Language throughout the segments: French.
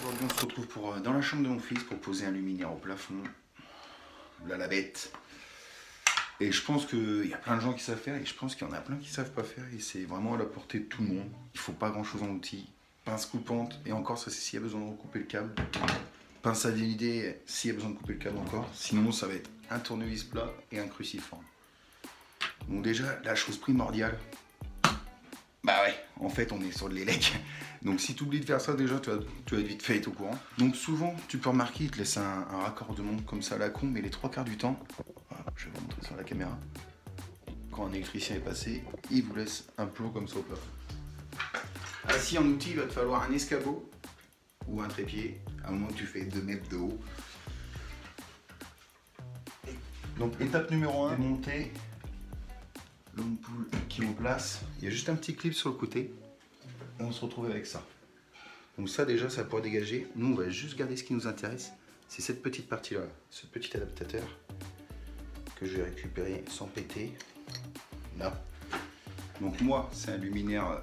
Aujourd'hui on se retrouve dans la chambre de mon fils pour poser un luminaire au plafond. Là la bête. Et je pense qu'il y a plein de gens qui savent faire et je pense qu'il y en a plein qui savent pas faire et c'est vraiment à la portée de tout le monde. Il faut pas grand chose en outil. Pince coupante et encore ça c'est s'il y a besoin de recouper le câble. Pince à dénuder s'il y a besoin de couper le câble encore. Sinon ça va être un tournevis plat et un cruciforme. Donc déjà la chose primordiale. Bah ouais, en fait on est sur de l'élec. Donc si tu oublies de faire ça déjà, tu vas être vite fait, être au courant. Donc souvent, tu peux remarquer, il te laisse un raccordement comme ça à la con, mais les 3/4 du temps, je vais vous montrer sur la caméra, quand un électricien est passé, il vous laisse un plot comme ça au plafond. Assis en outil, il va te falloir un escabeau ou un trépied, à un moment que tu fais 2 mètres de haut. Donc étape numéro 1, démonter l'ampoule qui est en place. Il y a juste un petit clip sur le côté. Et on se retrouve avec ça. Donc ça déjà, ça pourra dégager. Nous, on va juste garder ce qui nous intéresse. C'est cette petite partie-là, ce petit adaptateur que je vais récupérer sans péter. Là. Donc moi, c'est un luminaire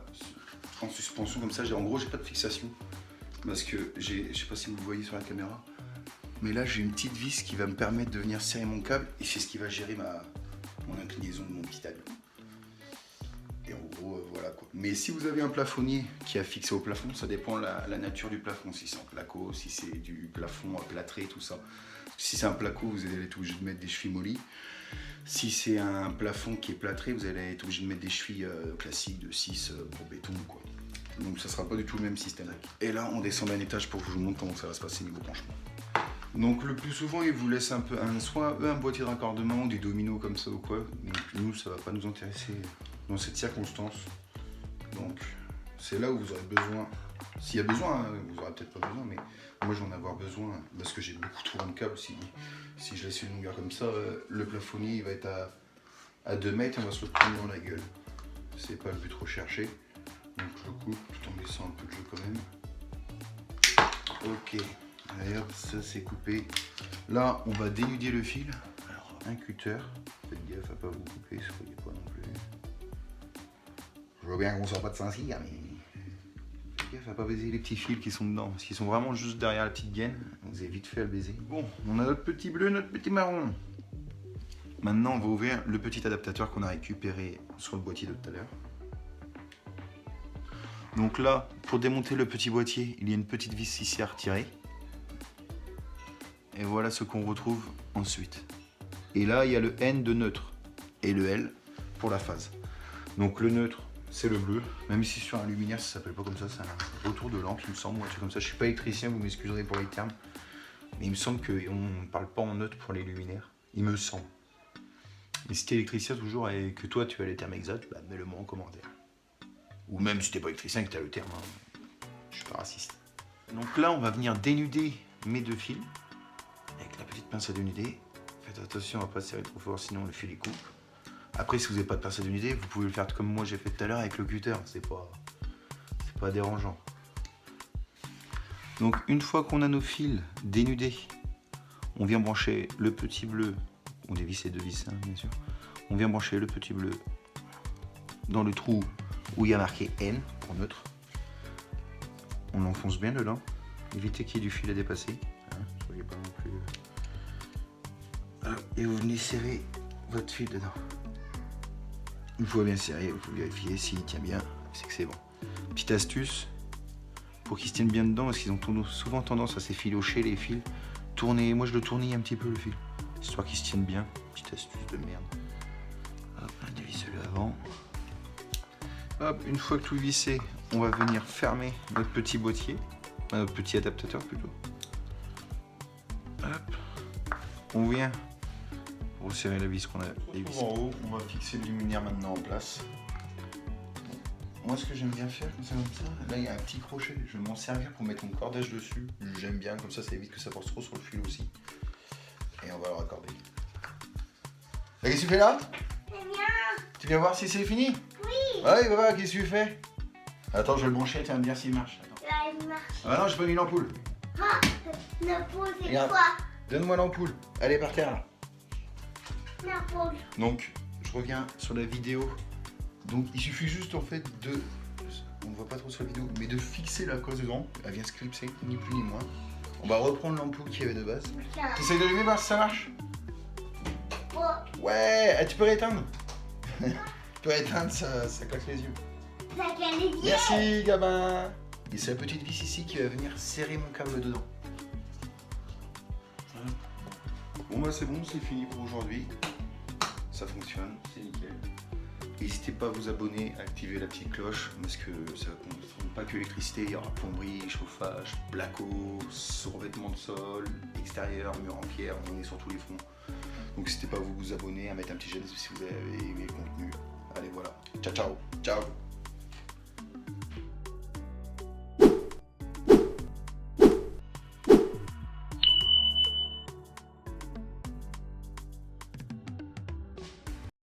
en suspension comme ça. En gros, j'ai pas de fixation. Parce que je sais pas si vous le voyez sur la caméra. Mais là, j'ai une petite vis qui va me permettre de venir serrer mon câble. Et c'est ce qui va gérer mon inclinaison de mon petit avion. Et en gros, voilà quoi. Mais si vous avez un plafonnier qui a fixé au plafond, ça dépend de la nature du plafond. Si c'est en placo, si c'est du plafond plâtré, tout ça. Si c'est un placo, vous allez être obligé de mettre des chevilles mollies. Si c'est un plafond qui est plâtré, vous allez être obligé de mettre des chevilles classiques de 6 pour béton, quoi. Donc ça sera pas du tout le même système. Et là, on descend d'un étage pour que je vous montre comment ça va se passer niveau branchement. Donc le plus souvent, ils vous laissent un peu soit un boîtier de raccordement ou des dominos comme ça ou quoi. Donc nous, ça va pas nous intéresser dans cette circonstance. Donc c'est là où vous aurez besoin, s'il y a besoin, hein, vous aurez peut-être pas besoin, mais moi je vais en avoir besoin parce que j'ai beaucoup trop de câbles. Si je laisse une longueur comme ça, le plafonnier il va être à 2 mètres et on va se le prendre dans la gueule. C'est pas le but recherché. Donc je le coupe tout en laissant un peu de jeu quand même. Ok, d'ailleurs ça c'est coupé. Là on va dénuder le fil. Alors un cutter, faites gaffe à pas vous couper, soyez pas non plus. Je vois bien qu'on sort pas de Saint-Cyr, mais faites gaffe à pas baiser les petits fils qui sont dedans, parce qu'ils sont vraiment juste derrière la petite gaine. Vous avez vite fait à le baiser. Bon, on a notre petit bleu, notre petit marron. Maintenant on va ouvrir le petit adaptateur qu'on a récupéré sur le boîtier de tout à l'heure. Donc là, pour démonter le petit boîtier, il y a une petite vis ici à retirer. Et voilà ce qu'on retrouve ensuite. Et là, il y a le N de neutre et le L pour la phase. Donc le neutre, c'est le bleu. Même si sur un luminaire, ça s'appelle pas comme ça, c'est un retour de lampe, il me semble, ou un truc comme ça. Je suis pas électricien, vous m'excuserez pour les termes. Mais il me semble qu'on ne parle pas en neutre pour les luminaires. Il me semble. Et si t'es électricien toujours et que toi tu as les termes exacts, bah, mets-le moi en commentaire. Ou même si t'es pas électricien et que t'as le terme, hein. Je suis pas raciste. Donc là, on va venir dénuder mes 2 fils avec la petite pince à dénuder. Faites attention à pas serrer trop fort, sinon le fil il coupe. Après, si vous n'avez pas de pince à dénuder, vous pouvez le faire comme moi j'ai fait tout à l'heure avec le cutter. C'est pas dérangeant. Donc une fois qu'on a nos fils dénudés, on vient brancher le petit bleu. On dévisse les 2 vis, hein, bien sûr. On vient brancher le petit bleu dans le trou où il y a marqué N pour neutre. On l'enfonce bien dedans. Évitez qu'il y ait du fil à dépasser. Hein, soyez pas non plus. Voilà. Et vous venez serrer votre fil dedans. Une fois bien serré, vous pouvez vérifier s'il tient bien. C'est que c'est bon. Petite astuce pour qu'ils se tiennent bien dedans, parce qu'ils ont souvent tendance à s'effilocher les fils. Tournez, moi je le tournais un petit peu le fil, histoire qu'ils se tiennent bien. Petite astuce de merde. Hop, dévissez-le avant. Hop, une fois que tout est vissé, on va venir fermer notre petit boîtier, notre petit adaptateur plutôt. Hop, on vient resserrer la vis qu'on a dévissée. En haut, on va fixer le luminaire maintenant en place. Moi, ce que j'aime bien faire comme ça, là il y a un petit crochet, je vais m'en servir pour mettre mon cordage dessus. J'aime bien, comme ça évite que ça passe trop sur le fil aussi. Et on va le raccorder. Qu'est-ce que tu fais là? Tu viens voir si c'est fini? Oui. Ouais, va voir, qu'est-ce que tu fais? Attends, je vais le brancher, tu vas me dire s'il marche. Attends. Là, il marche. Ah non, j'ai pas mis l'ampoule. Ah, l'ampoule, c'est Regarde. quoi? Donne-moi l'ampoule. Elle est par terre là. L'ampoule. Donc, je reviens sur la vidéo. Donc, il suffit juste en fait de... on ne voit pas trop sur la vidéo, mais de fixer la cause dedans. Elle vient se clipser, ni plus ni moins. On va reprendre l'ampoule qu'il y avait de base. Tu essaies d'allumer, voir si ça marche? Ouais, tu peux rééteindre. Tu peux rééteindre, ça claque les yeux. Merci, gamin. Et c'est la petite vis ici qui va venir serrer mon câble dedans. Bon bah c'est bon, c'est fini pour aujourd'hui. Ça fonctionne, c'est nickel. N'hésitez pas à vous abonner, à activer la petite cloche parce que ça ne consomme pas que l'électricité, il y aura plomberie, chauffage, placo, revêtement de sol, extérieur, mur en pierre, on est sur tous les fronts. Donc n'hésitez pas à vous abonner, à mettre un petit j'aime si vous avez aimé le contenu. Allez voilà, ciao ciao, ciao.